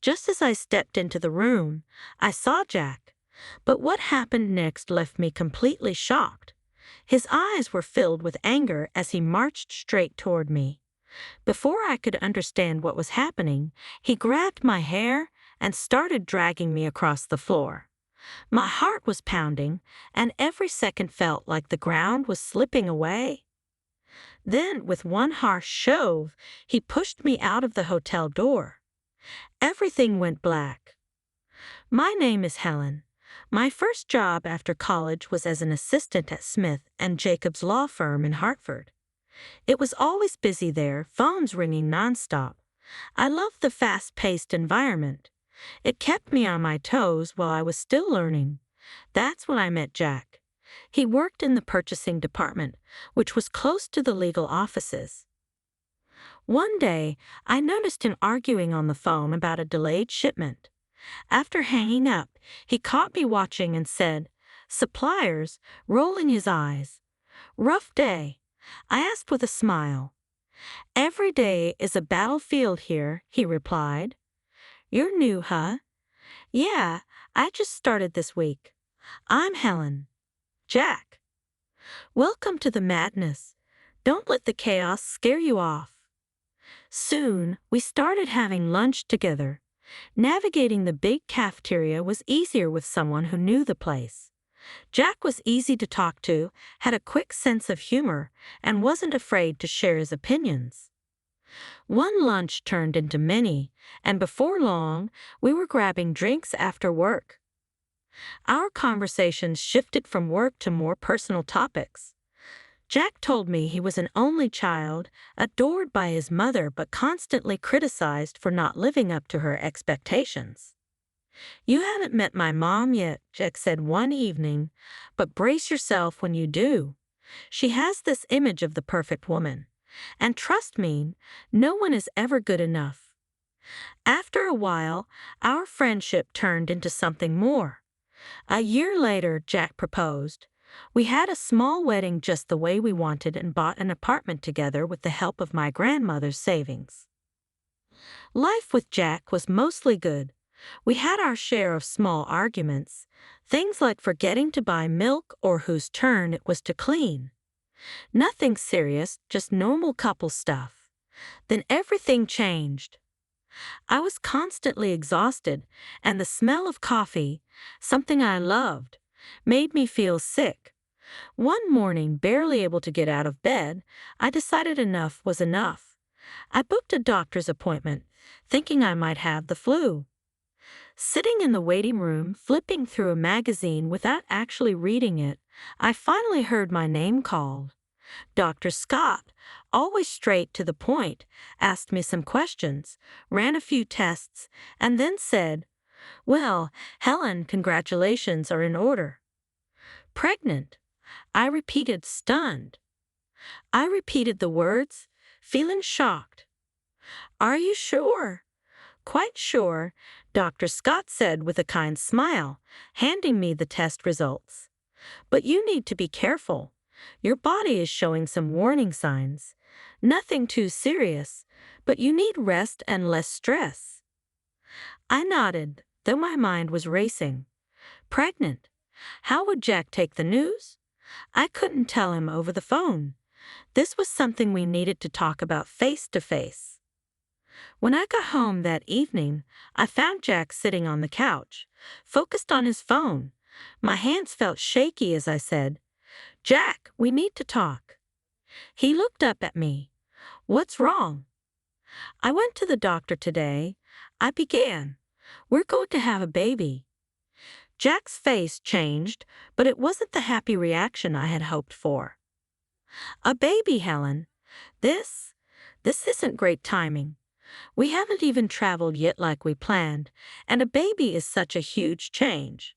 Just as I stepped into the room, I saw Jack. But what happened next left me completely shocked. His eyes were filled with anger as he marched straight toward me. Before I could understand what was happening, he grabbed my hair and started dragging me across the floor. My heart was pounding, and every second felt like the ground was slipping away. Then, with one harsh shove, he pushed me out of the hotel door. Everything went black. My name is Helen. My first job after college was as an assistant at Smith and Jacobs law firm in Hartford. It was always busy there, phones ringing nonstop. I loved the fast-paced environment. It kept me on my toes while I was still learning. That's when I met Jack. He worked in the purchasing department, which was close to the legal offices. One day, I noticed him arguing on the phone about a delayed shipment. After hanging up, he caught me watching and said, "Suppliers," rolling his eyes. "Rough day?" I asked with a smile. "Every day is a battlefield here," he replied. "You're new, huh?" "Yeah, I just started this week." "I'm Helen." "Jack." "Welcome to the madness. Don't let the chaos scare you off." Soon, we started having lunch together. Navigating the big cafeteria was easier with someone who knew the place. Jack was easy to talk to, had a quick sense of humor, and wasn't afraid to share his opinions. One lunch turned into many, and before long, we were grabbing drinks after work. Our conversations shifted from work to more personal topics. Jack told me he was an only child, adored by his mother but constantly criticized for not living up to her expectations. "You haven't met my mom yet," Jack said one evening, "but brace yourself when you do. She has this image of the perfect woman. And trust me, no one is ever good enough." After a while, our friendship turned into something more. A year later, Jack proposed. We had a small wedding just the way we wanted and bought an apartment together with the help of my grandmother's savings. Life with Jack was mostly good. We had our share of small arguments, things like forgetting to buy milk or whose turn it was to clean. Nothing serious, just normal couple stuff. Then everything changed. I was constantly exhausted, and the smell of coffee, something I loved, made me feel sick. One morning, barely able to get out of bed, I decided enough was enough. I booked a doctor's appointment, thinking I might have the flu. Sitting in the waiting room, flipping through a magazine without actually reading it, I finally heard my name called. Dr. Scott, always straight to the point, asked me some questions, ran a few tests, and then said, "Well, Helen, congratulations are in order." "Pregnant?" I repeated, stunned. I repeated the words, feeling shocked. "Are you sure?" "Quite sure," Dr. Scott said with a kind smile, handing me the test results. "But you need to be careful. Your body is showing some warning signs. Nothing too serious, but you need rest and less stress." I nodded, though my mind was racing. Pregnant? How would Jack take the news? I couldn't tell him over the phone. This was something we needed to talk about face to face. When I got home that evening, I found Jack sitting on the couch, focused on his phone. My hands felt shaky as I said, "Jack, we need to talk." He looked up at me. "What's wrong?" "I went to the doctor today," I began. "We're going to have a baby." Jack's face changed, but it wasn't the happy reaction I had hoped for. "A baby, Helen? This isn't great timing. We haven't even traveled yet like we planned, and a baby is such a huge change."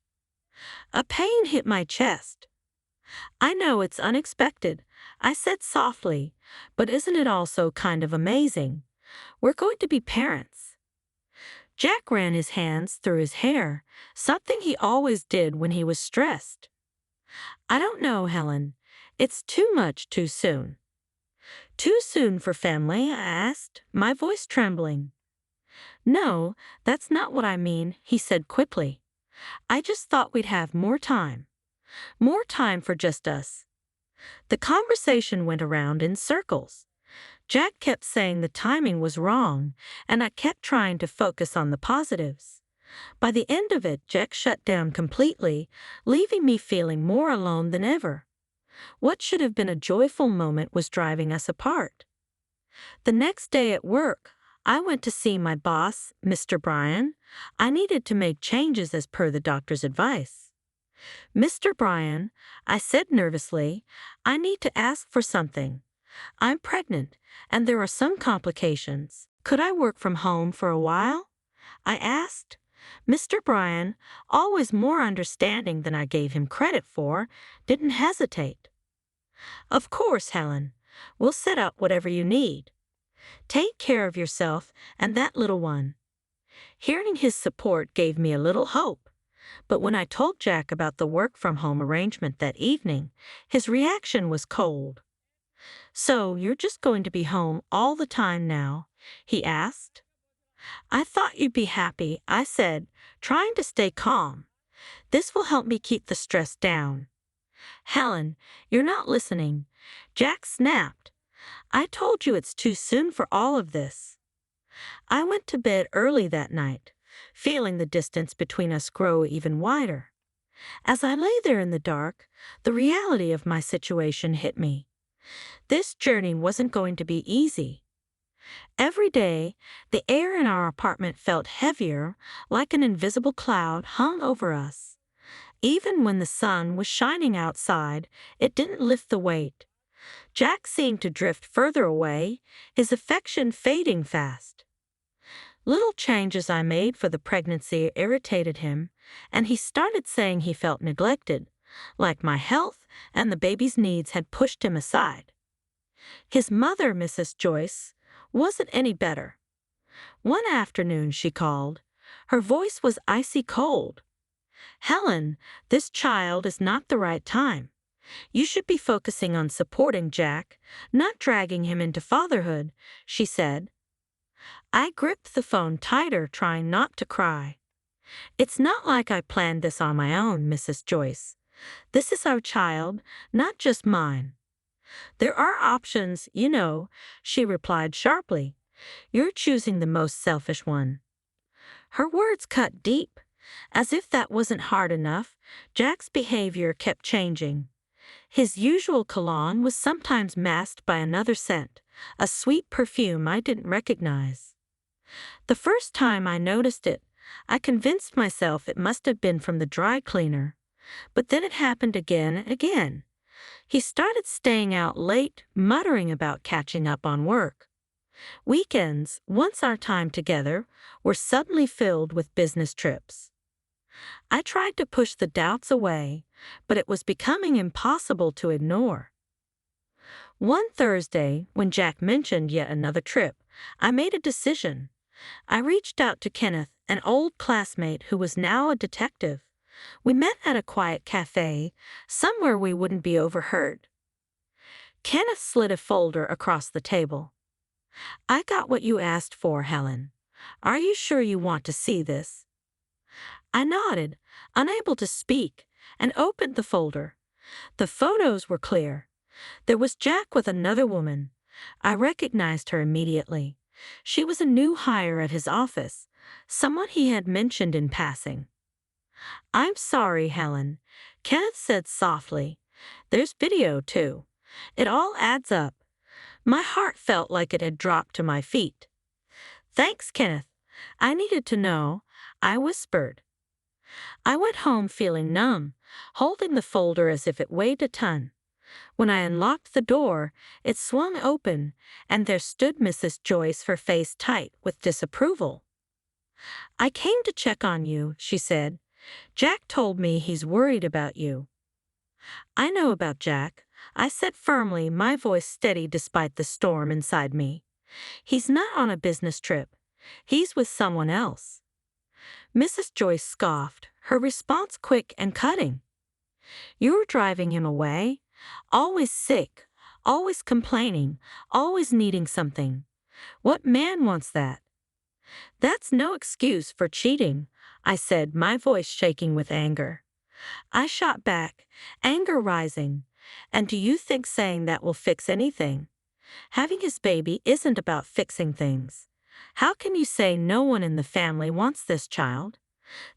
A pain hit my chest. "I know it's unexpected," I said softly, "but isn't it also kind of amazing? We're going to be parents." Jack ran his hands through his hair, something he always did when he was stressed. "I don't know, Helen. It's too much too soon." "Too soon for family?" I asked, my voice trembling. No, that's not what I mean, he said quickly. I just thought we'd have more time. More time for just us. The conversation went around in circles. Jack kept saying the timing was wrong, and I kept trying to focus on the positives. By the end of it, Jack shut down completely, leaving me feeling more alone than ever. What should have been a joyful moment was driving us apart. The next day at work, I went to see my boss, Mr. Bryan. I needed to make changes as per the doctor's advice. Mr. Bryan, I said nervously, I need to ask for something. I'm pregnant, and there are some complications. Could I work from home for a while? I asked. Mr. Bryan, always more understanding than I gave him credit for, didn't hesitate. Of course, Helen. We'll set up whatever you need. Take care of yourself and that little one. Hearing his support gave me a little hope. But when I told Jack about the work-from-home arrangement that evening, his reaction was cold. So, you're just going to be home all the time now? He asked. I thought you'd be happy, I said, trying to stay calm. This will help me keep the stress down. Helen, you're not listening. Jack snapped. I told you it's too soon for all of this. I went to bed early that night, feeling the distance between us grow even wider. As I lay there in the dark, the reality of my situation hit me. This journey wasn't going to be easy. Every day, the air in our apartment felt heavier, like an invisible cloud hung over us. Even when the sun was shining outside, it didn't lift the weight. Jack seemed to drift further away, his affection fading fast. Little changes I made for the pregnancy irritated him, and he started saying he felt neglected, like my health and the baby's needs had pushed him aside. His mother, Mrs. Joyce, wasn't any better. One afternoon she called. Her voice was icy cold. Helen, this child is not the right time. You should be focusing on supporting Jack, not dragging him into fatherhood, she said. I gripped the phone tighter, trying not to cry. It's not like I planned this on my own, Mrs. Joyce. This is our child, not just mine. There are options, you know, she replied sharply. You're choosing the most selfish one. Her words cut deep. As if that wasn't hard enough, Jack's behavior kept changing. His usual cologne was sometimes masked by another scent, a sweet perfume I didn't recognize. The first time I noticed it, I convinced myself it must have been from the dry cleaner. But then it happened again and again. He started staying out late, muttering about catching up on work. Weekends, once our time together, were suddenly filled with business trips. I tried to push the doubts away, but it was becoming impossible to ignore. One Thursday, when Jack mentioned yet another trip, I made a decision. I reached out to Kenneth, an old classmate who was now a detective. We met at a quiet cafe, somewhere we wouldn't be overheard. Kenneth slid a folder across the table. I got what you asked for, Helen. Are you sure you want to see this? I nodded, unable to speak, and opened the folder. The photos were clear. There was Jack with another woman. I recognized her immediately. She was a new hire at his office, someone he had mentioned in passing. I'm sorry, Helen, Kenneth said softly. There's video, too. It all adds up. My heart felt like it had dropped to my feet. Thanks, Kenneth. I needed to know, I whispered. I went home feeling numb, holding the folder as if it weighed a ton. When I unlocked the door, it swung open, and there stood Mrs. Joyce, her face tight with disapproval. I came to check on you, she said. Jack told me he's worried about you. I know about Jack, I said firmly, my voice steady despite the storm inside me. He's not on a business trip. He's with someone else. Mrs. Joyce scoffed, her response quick and cutting. You're driving him away? Always sick, always complaining, always needing something. What man wants that? "That's no excuse for cheating," I said, my voice shaking with anger. I shot back, anger rising. "And do you think saying that will fix anything? Having his baby isn't about fixing things. How can you say no one in the family wants this child?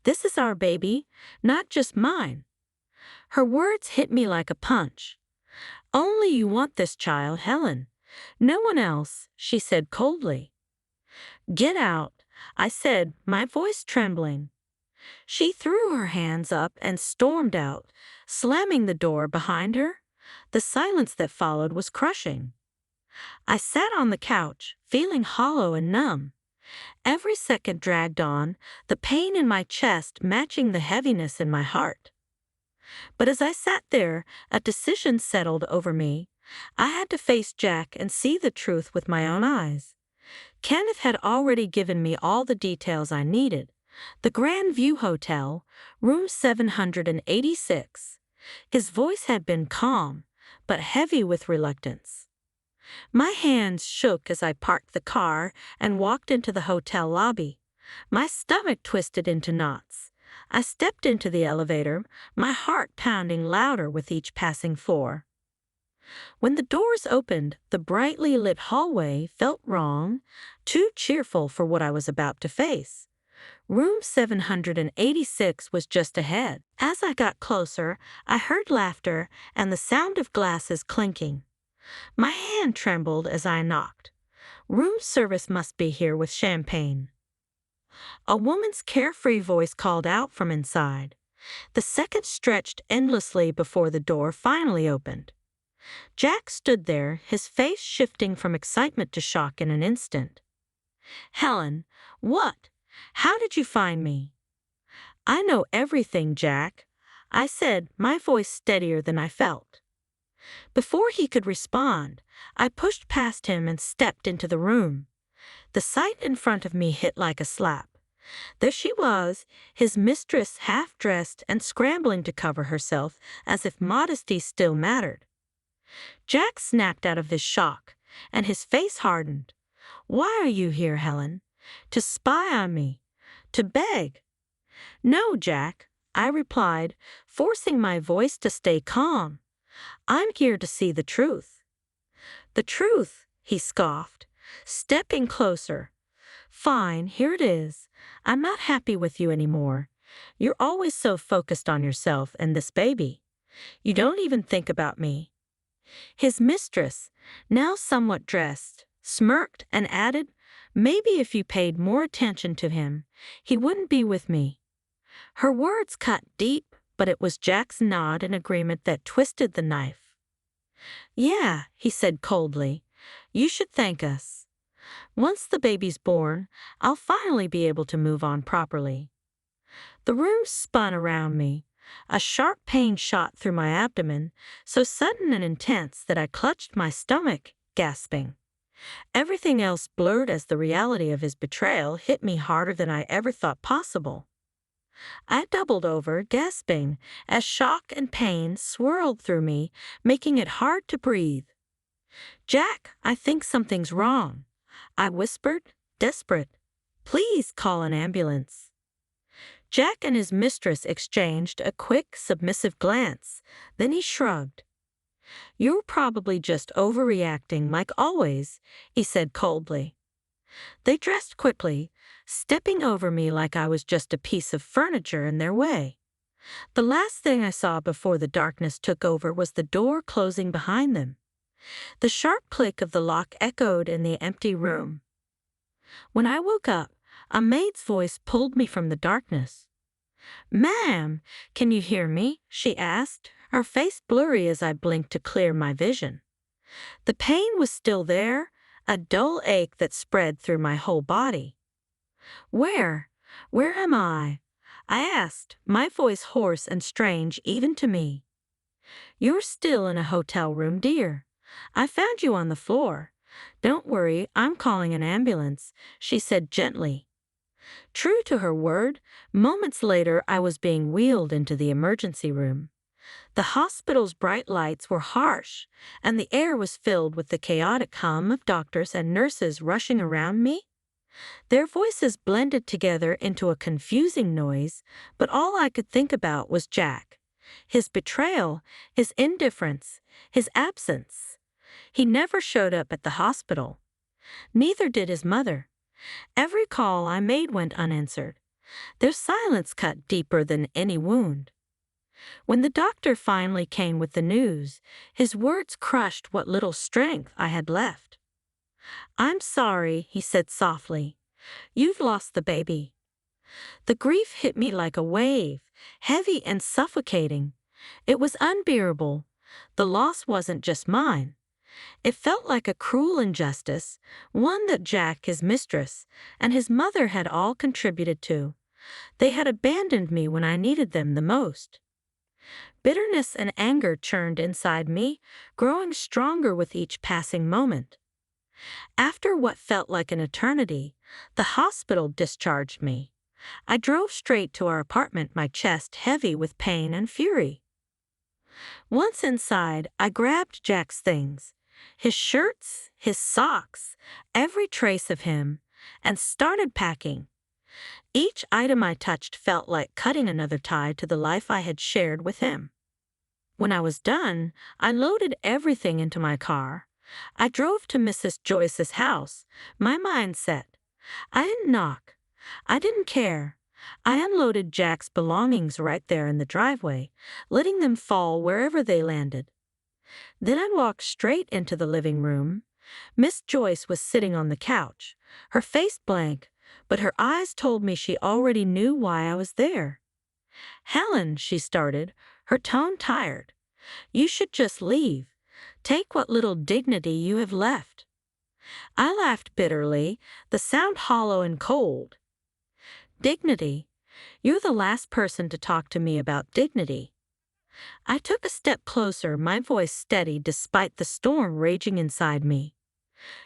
This is our baby, not just mine." Her words hit me like a punch. "Only you want this child, Helen. No one else," she said coldly. "Get out," I said, my voice trembling. She threw her hands up and stormed out, slamming the door behind her. The silence that followed was crushing. I sat on the couch, feeling hollow and numb. Every second dragged on, the pain in my chest matching the heaviness in my heart. But as I sat there, a decision settled over me. I had to face Jack and see the truth with my own eyes. Kenneth had already given me all the details I needed. The Grand View Hotel, room 786. His voice had been calm, but heavy with reluctance. My hands shook as I parked the car and walked into the hotel lobby. My stomach twisted into knots. I stepped into the elevator, my heart pounding louder with each passing floor. When the doors opened, the brightly lit hallway felt wrong, too cheerful for what I was about to face. Room 786 was just ahead. As I got closer, I heard laughter and the sound of glasses clinking. My hand trembled as I knocked. "Room service must be here with champagne." A woman's carefree voice called out from inside. The seconds stretched endlessly before the door finally opened. Jack stood there, his face shifting from excitement to shock in an instant. "Helen, what? How did you find me?" "I know everything, Jack," I said, my voice steadier than I felt. Before he could respond, I pushed past him and stepped into the room. The sight in front of me hit like a slap. There she was, his mistress, half-dressed and scrambling to cover herself as if modesty still mattered. Jack snapped out of his shock, and his face hardened. "Why are you here, Helen? To spy on me? To beg?" "No, Jack," I replied, forcing my voice to stay calm. "I'm here to see the truth." "The truth?" he scoffed, stepping closer. "Fine, here it is. I'm not happy with you anymore. You're always so focused on yourself and this baby. You don't even think about me." His mistress, now somewhat dressed, smirked and added, "Maybe if you paid more attention to him, he wouldn't be with me." Her words cut deep, but it was Jack's nod in agreement that twisted the knife. "Yeah," he said coldly, "you should thank us. Once the baby's born, I'll finally be able to move on properly." The room spun around me. A sharp pain shot through my abdomen, so sudden and intense that I clutched my stomach, gasping. Everything else blurred as the reality of his betrayal hit me harder than I ever thought possible. I doubled over, gasping, as shock and pain swirled through me, making it hard to breathe. "Jack, I think something's wrong," I whispered, desperate. "Please call an ambulance." Jack and his mistress exchanged a quick, submissive glance. Then he shrugged. "You're probably just overreacting like always," he said coldly. They dressed quickly, stepping over me like I was just a piece of furniture in their way. The last thing I saw before the darkness took over was the door closing behind them. The sharp click of the lock echoed in the empty room. When I woke up, a maid's voice pulled me from the darkness. "Ma'am, can you hear me?" she asked, her face blurry as I blinked to clear my vision. The pain was still there, a dull ache that spread through my whole body. Where am I?" I asked, my voice hoarse and strange even to me. "You're still in a hotel room, dear. I found you on the floor. Don't worry, I'm calling an ambulance," she said gently. True to her word, moments later I was being wheeled into the emergency room. The hospital's bright lights were harsh, and the air was filled with the chaotic hum of doctors and nurses rushing around me. Their voices blended together into a confusing noise, but all I could think about was Jack. His betrayal, his indifference, his absence. He never showed up at the hospital. Neither did his mother. Every call I made went unanswered. Their silence cut deeper than any wound. When the doctor finally came with the news, his words crushed what little strength I had left. "I'm sorry," he said softly. "You've lost the baby." The grief hit me like a wave, heavy and suffocating. It was unbearable. The loss wasn't just mine. It felt like a cruel injustice, one that Jack, his mistress, and his mother had all contributed to. They had abandoned me when I needed them the most. Bitterness and anger churned inside me, growing stronger with each passing moment. After what felt like an eternity, the hospital discharged me. I drove straight to our apartment, my chest heavy with pain and fury. Once inside, I grabbed Jack's things, his shirts, his socks, every trace of him, and started packing. Each item I touched felt like cutting another tie to the life I had shared with him. When I was done, I loaded everything into my car. I drove to Mrs. Joyce's house, my mind set. I didn't knock. I didn't care. I unloaded Jack's belongings right there in the driveway, letting them fall wherever they landed. Then I walked straight into the living room. Miss Joyce was sitting on the couch, her face blank, but her eyes told me she already knew why I was there. "Helen," she started, her tone tired, "you should just leave. Take what little dignity you have left." I laughed bitterly, the sound hollow and cold. "Dignity? You're the last person to talk to me about dignity." I took a step closer, my voice steady despite the storm raging inside me.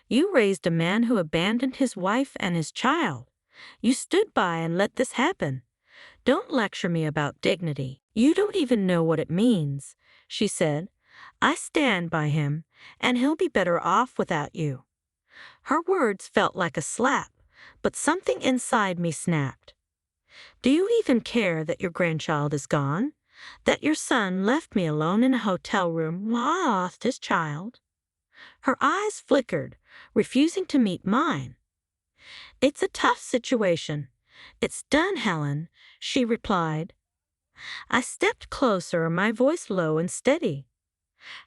"You raised a man who abandoned his wife and his child. You stood by and let this happen. Don't lecture me about dignity. You don't even know what it means," she said. "I stand by him, and he'll be better off without you." Her words felt like a slap, but something inside me snapped. "Do you even care that your grandchild is gone? That your son left me alone in a hotel room while I lost his child?" Her eyes flickered, refusing to meet mine. "It's a tough situation. It's done, Helen," she replied. I stepped closer, my voice low and steady.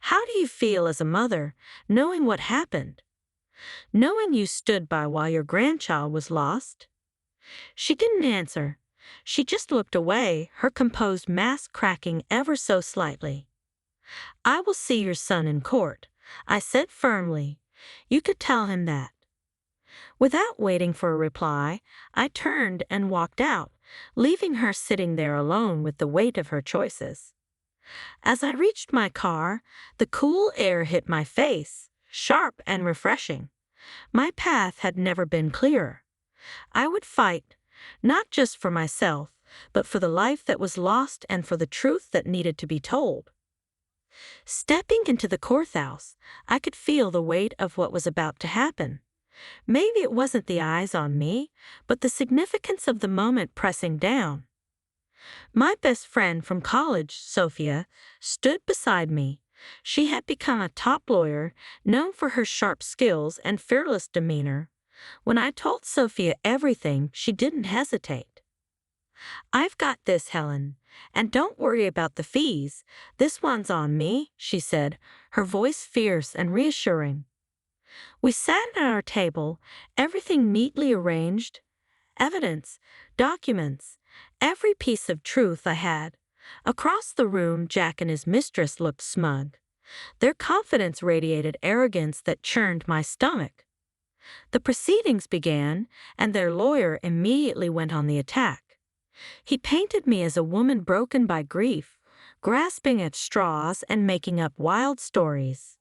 "How do you feel as a mother, knowing what happened? Knowing you stood by while your grandchild was lost?" She didn't answer. She just looked away, her composed mask cracking ever so slightly. "I will see your son in court," I said firmly. "You could tell him that." Without waiting for a reply, I turned and walked out, leaving her sitting there alone with the weight of her choices. As I reached my car, the cool air hit my face, sharp and refreshing. My path had never been clearer. I would fight, not just for myself, but for the life that was lost and for the truth that needed to be told. Stepping into the courthouse, I could feel the weight of what was about to happen. Maybe it wasn't the eyes on me, but the significance of the moment pressing down. My best friend from college, Sophia, stood beside me. She had become a top lawyer, known for her sharp skills and fearless demeanor. When I told Sophia everything, she didn't hesitate. "I've got this, Helen, and don't worry about the fees. This one's on me," she said, her voice fierce and reassuring. We sat at our table, everything neatly arranged. Evidence, documents, every piece of truth I had. Across the room, Jack and his mistress looked smug. Their confidence radiated arrogance that churned my stomach. The proceedings began, and their lawyer immediately went on the attack. He painted me as a woman broken by grief, grasping at straws and making up wild stories.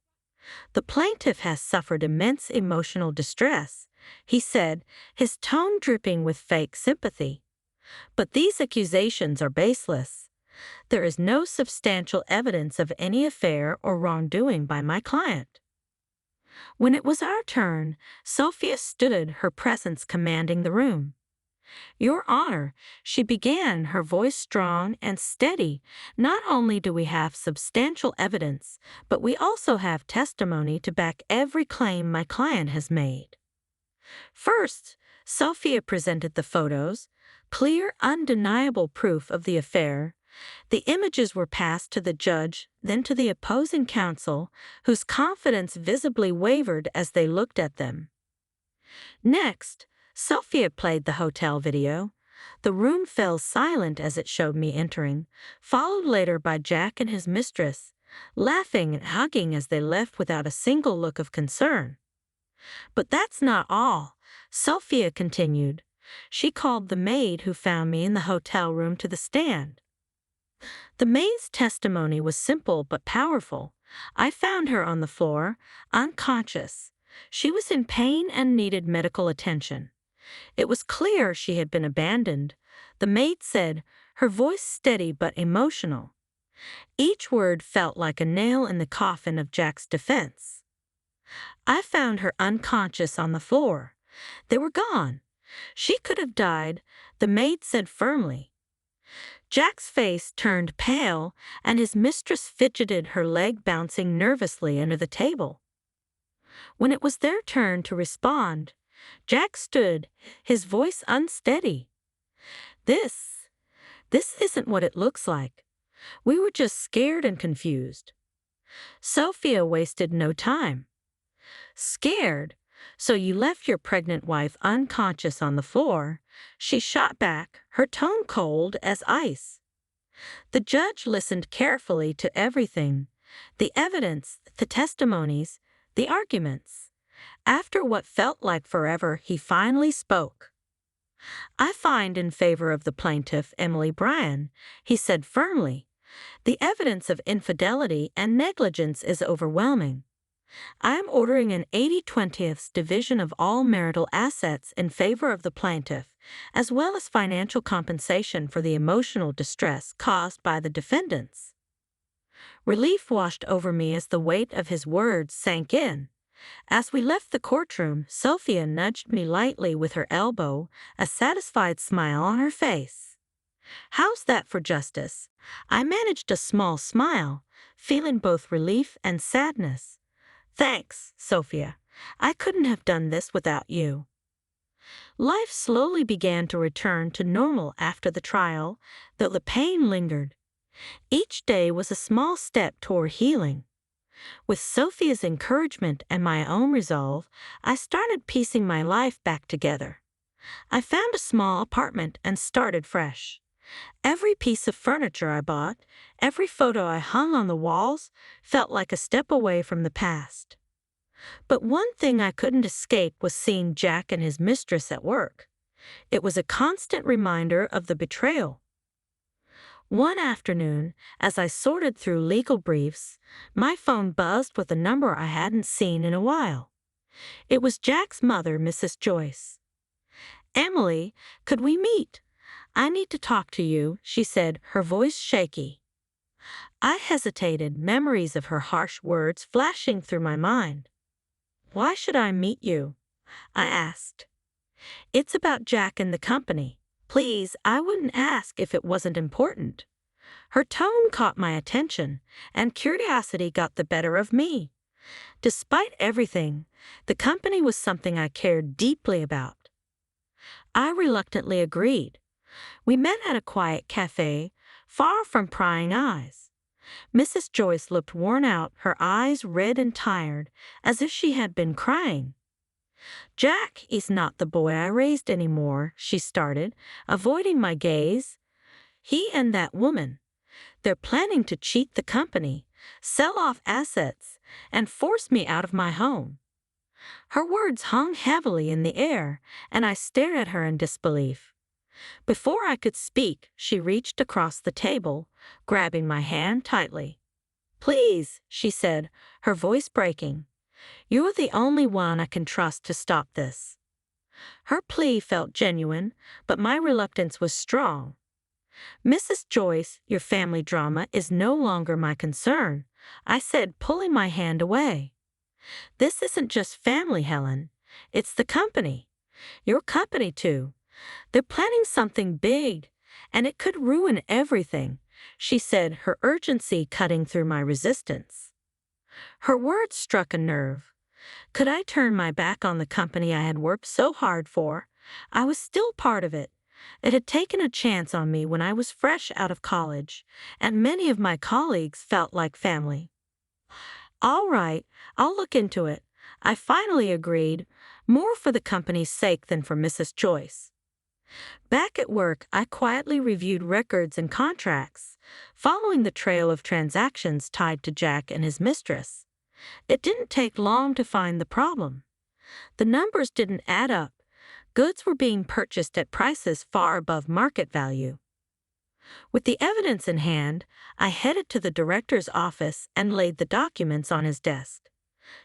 "The plaintiff has suffered immense emotional distress," he said, his tone dripping with fake sympathy. "But these accusations are baseless. There is no substantial evidence of any affair or wrongdoing by my client." When it was our turn, Sophia stood, her presence commanding the room. "Your Honor," she began, her voice strong and steady, "not only do we have substantial evidence, but we also have testimony to back every claim my client has made." First, Sophia presented the photos, clear, undeniable proof of the affair. The images were passed to the judge, then to the opposing counsel, whose confidence visibly wavered as they looked at them. Next, Sophia played the hotel video. The room fell silent as it showed me entering, followed later by Jack and his mistress, laughing and hugging as they left without a single look of concern. "But that's not all," Sophia continued. She called the maid who found me in the hotel room to the stand. The maid's testimony was simple but powerful. "I found her on the floor, unconscious. She was in pain and needed medical attention. It was clear she had been abandoned," the maid said, her voice steady but emotional. Each word felt like a nail in the coffin of Jack's defense. "I found her unconscious on the floor. They were gone. She could have died," the maid said firmly. Jack's face turned pale, and his mistress fidgeted, her leg bouncing nervously under the table. When it was their turn to respond, Jack stood, his voice unsteady. This isn't what it looks like. We were just scared and confused." Sophia wasted no time. "Scared? So you left your pregnant wife unconscious on the floor?" she shot back, her tone cold as ice. The judge listened carefully to everything: the evidence, the testimonies, the arguments. After what felt like forever, he finally spoke. "I find in favor of the plaintiff, Emily Bryan," he said firmly. "The evidence of infidelity and negligence is overwhelming. I am ordering an 80/20 division of all marital assets in favor of the plaintiff, as well as financial compensation for the emotional distress caused by the defendants." Relief washed over me as the weight of his words sank in. As we left the courtroom, Sophia nudged me lightly with her elbow, a satisfied smile on her face. "How's that for justice?" I managed a small smile, feeling both relief and sadness. "Thanks, Sophia. I couldn't have done this without you." Life slowly began to return to normal after the trial, though the pain lingered. Each day was a small step toward healing. With Sophia's encouragement and my own resolve, I started piecing my life back together. I found a small apartment and started fresh. Every piece of furniture I bought, every photo I hung on the walls, felt like a step away from the past. But one thing I couldn't escape was seeing Jack and his mistress at work. It was a constant reminder of the betrayal. One afternoon, as I sorted through legal briefs, my phone buzzed with a number I hadn't seen in a while. It was Jack's mother, Mrs. Joyce. "Emily, could we meet? I need to talk to you," she said, her voice shaky. I hesitated, memories of her harsh words flashing through my mind. "Why should I meet you?" I asked. "It's about Jack and the company. Please, I wouldn't ask if it wasn't important." Her tone caught my attention, and curiosity got the better of me. Despite everything, the company was something I cared deeply about. I reluctantly agreed. We met at a quiet cafe, far from prying eyes. Mrs. Joyce looked worn out, her eyes red and tired, as if she had been crying. "Jack is not the boy I raised anymore," she started, avoiding my gaze. "He and that woman, they're planning to cheat the company, sell off assets, and force me out of my home." Her words hung heavily in the air, and I stared at her in disbelief. Before I could speak, she reached across the table, grabbing my hand tightly. "Please," she said, her voice breaking. "You're the only one I can trust to stop this." Her plea felt genuine, but my reluctance was strong. "Mrs. Joyce, your family drama is no longer my concern," I said, pulling my hand away. This isn't just family, Helen. It's the company. Your company, too. They're planning something big, and it could ruin everything, she said, her urgency cutting through my resistance. Her words struck a nerve. Could I turn my back on the company I had worked so hard for? I was still part of it. It had taken a chance on me when I was fresh out of college, and many of my colleagues felt like family. All right, I'll look into it. I finally agreed, more for the company's sake than for Mrs. Joyce. Back at work, I quietly reviewed records and contracts, following the trail of transactions tied to Jack and his mistress. It didn't take long to find the problem. The numbers didn't add up. Goods were being purchased at prices far above market value. With the evidence in hand, I headed to the director's office and laid the documents on his desk.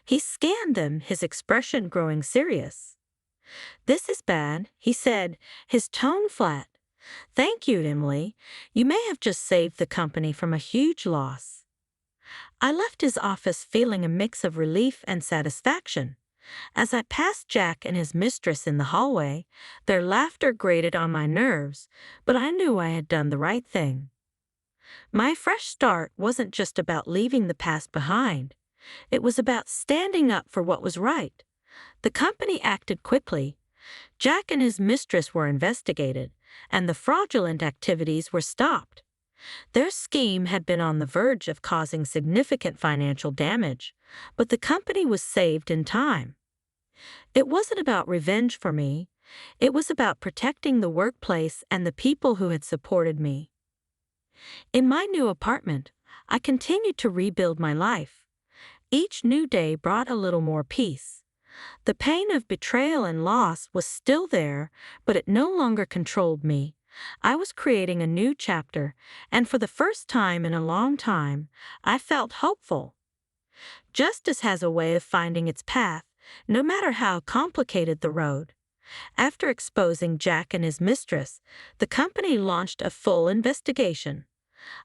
He scanned them, his expression growing serious. "This is bad," he said, his tone flat. "Thank you, Emily. You may have just saved the company from a huge loss." I left his office feeling a mix of relief and satisfaction. As I passed Jack and his mistress in the hallway, their laughter grated on my nerves, but I knew I had done the right thing. My fresh start wasn't just about leaving the past behind. It was about standing up for what was right. The company acted quickly. Jack and his mistress were investigated, and the fraudulent activities were stopped. Their scheme had been on the verge of causing significant financial damage, but the company was saved in time. It wasn't about revenge for me. It was about protecting the workplace and the people who had supported me. In my new apartment, I continued to rebuild my life. Each new day brought a little more peace. The pain of betrayal and loss was still there, but it no longer controlled me. I was creating a new chapter, and for the first time in a long time, I felt hopeful. Justice has a way of finding its path, no matter how complicated the road. After exposing Jack and his mistress, the company launched a full investigation.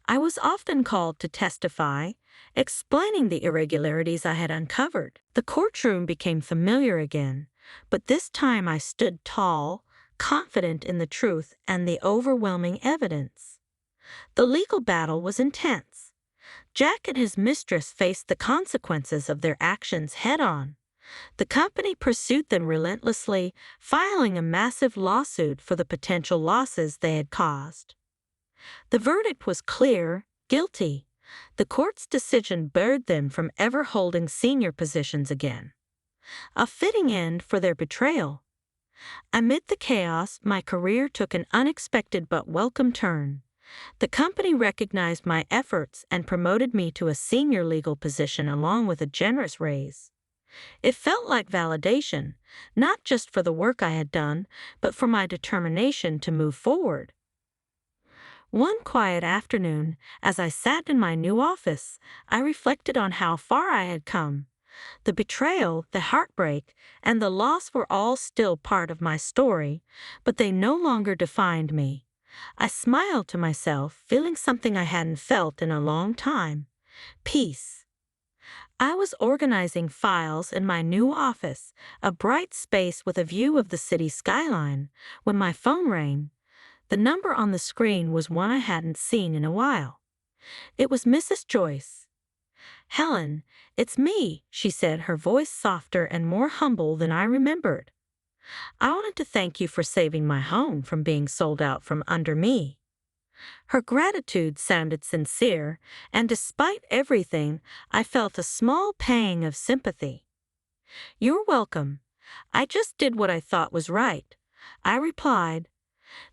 I was often called to testify, explaining the irregularities I had uncovered. The courtroom became familiar again, but this time I stood tall, confident in the truth and the overwhelming evidence. The legal battle was intense. Jack and his mistress faced the consequences of their actions head-on. The company pursued them relentlessly, filing a massive lawsuit for the potential losses they had caused. The verdict was clear: guilty. The court's decision barred them from ever holding senior positions again. A fitting end for their betrayal. Amid the chaos, my career took an unexpected but welcome turn. The company recognized my efforts and promoted me to a senior legal position along with a generous raise. It felt like validation, not just for the work I had done, but for my determination to move forward. One quiet afternoon, as I sat in my new office, I reflected on how far I had come. The betrayal, the heartbreak, and the loss were all still part of my story, but they no longer defined me. I smiled to myself, feeling something I hadn't felt in a long time: peace. I was organizing files in my new office, a bright space with a view of the city skyline, when my phone rang. The number on the screen was one I hadn't seen in a while. It was Mrs. Joyce. "Helen, it's me," she said, her voice softer and more humble than I remembered. "I wanted to thank you for saving my home from being sold out from under me." Her gratitude sounded sincere, and despite everything, I felt a small pang of sympathy. "You're welcome. I just did what I thought was right," I replied.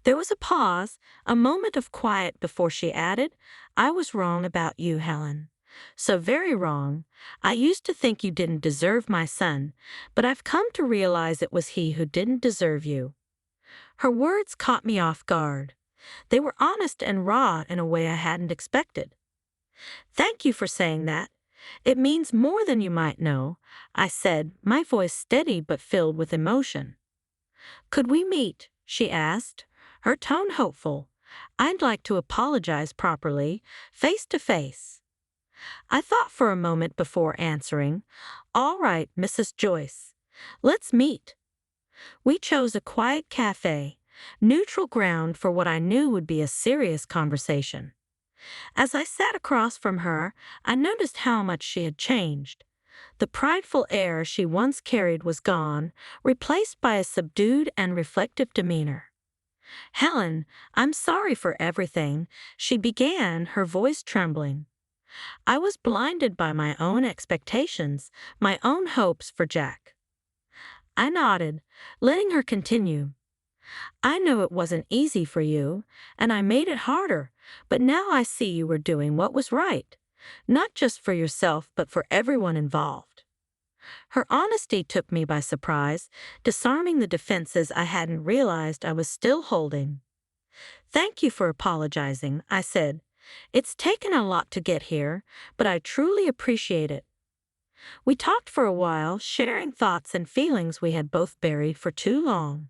There was a pause, a moment of quiet before she added, "I was wrong about you, Helen. So very wrong. I used to think you didn't deserve my son, but I've come to realize it was he who didn't deserve you." Her words caught me off guard. They were honest and raw in a way I hadn't expected. "Thank you for saying that. It means more than you might know," I said, my voice steady but filled with emotion. "Could we meet?" she asked, her tone hopeful. "I'd like to apologize properly, face to face." I thought for a moment before answering. All right, Mrs. Joyce. Let's meet. We chose a quiet cafe, neutral ground for what I knew would be a serious conversation. As I sat across from her, I noticed how much she had changed. The prideful air she once carried was gone, replaced by a subdued and reflective demeanor. Helen, I'm sorry for everything, she began, her voice trembling. I was blinded by my own expectations, my own hopes for Jack. I nodded, letting her continue. I know it wasn't easy for you, and I made it harder, but now I see you were doing what was right, not just for yourself but for everyone involved. Her honesty took me by surprise, disarming the defenses I hadn't realized I was still holding. Thank you for apologizing, I said. It's taken a lot to get here, but I truly appreciate it. We talked for a while, sharing thoughts and feelings we had both buried for too long.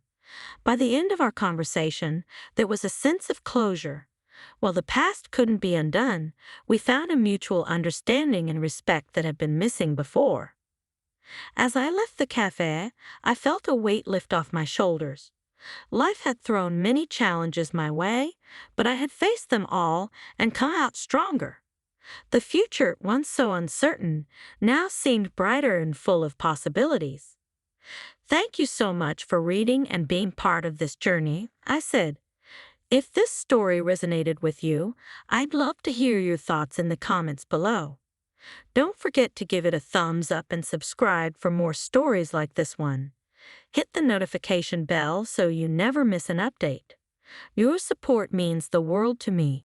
By the end of our conversation, there was a sense of closure. While the past couldn't be undone, we found a mutual understanding and respect that had been missing before. As I left the cafe, I felt a weight lift off my shoulders. Life had thrown many challenges my way, but I had faced them all and come out stronger. The future, once so uncertain, now seemed brighter and full of possibilities. Thank you so much for reading and being part of this journey, I said. If this story resonated with you, I'd love to hear your thoughts in the comments below. Don't forget to give it a thumbs up and subscribe for more stories like this one. Hit the notification bell so you never miss an update. Your support means the world to me.